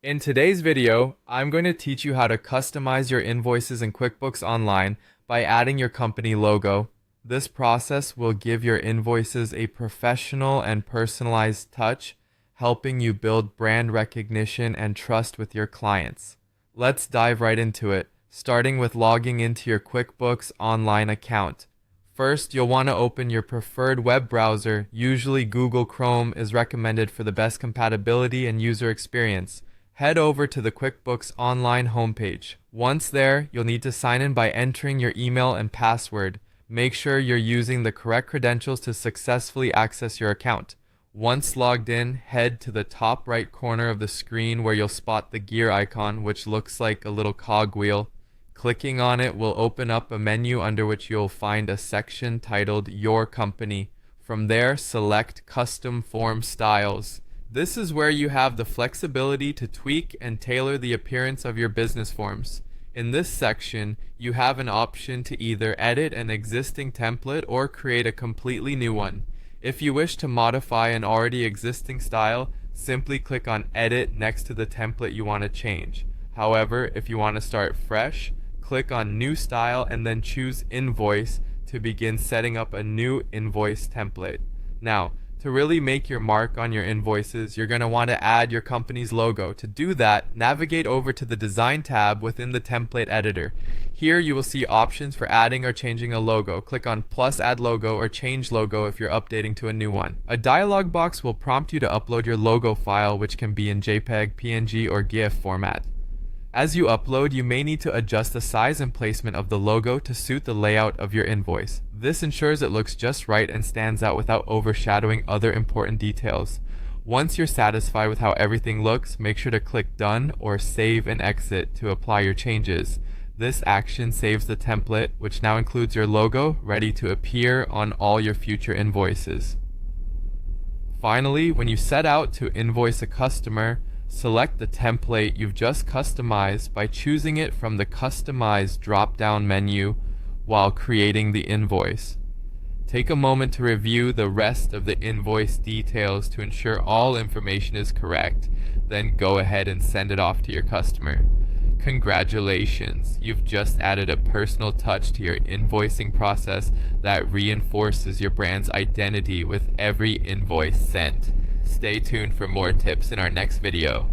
In today's video, I'm going to teach you how to customize your invoices in QuickBooks Online by adding your company logo. This process will give your invoices a professional and personalized touch, helping you build brand recognition and trust with your clients. Let's dive right into it, starting with logging into your QuickBooks Online account. First, you'll want to open your preferred web browser. Usually Google Chrome is recommended for the best compatibility and user experience. Head over to the QuickBooks Online homepage. Once there, you'll need to sign in by entering your email and password. Make sure you're using the correct credentials to successfully access your account. Once logged in, head to the top right corner of the screen where you'll spot the gear icon, which looks like a little cogwheel. Clicking on it will open up a menu under which you'll find a section titled Your Company. From there, select Custom Form Styles. This is where you have the flexibility to tweak and tailor the appearance of your business forms. In this section, you have an option to either edit an existing template or create a completely new one. If you wish to modify an already existing style, simply click on Edit next to the template you want to change. However, if you want to start fresh, click on New Style and then choose Invoice to begin setting up a new invoice template. Now, to really make your mark on your invoices, you're going to want to add your company's logo. To do that, navigate over to the Design tab within the template editor. Here you will see options for adding or changing a logo. Click on plus add logo or change logo if you're updating to a new one. A dialog box will prompt you to upload your logo file, which can be in JPEG, PNG, or GIF format. As you upload, you may need to adjust the size and placement of the logo to suit the layout of your invoice. This ensures it looks just right and stands out without overshadowing other important details. Once you're satisfied with how everything looks, make sure to click Done or Save and Exit to apply your changes. This action saves the template, which now includes your logo, ready to appear on all your future invoices. Finally, when you set out to invoice a customer, select the template you've just customized by choosing it from the Customize drop-down menu while creating the invoice. Take a moment to review the rest of the invoice details to ensure all information is correct, then go ahead and send it off to your customer. Congratulations, you've just added a personal touch to your invoicing process that reinforces your brand's identity with every invoice sent. Stay tuned for more tips in our next video.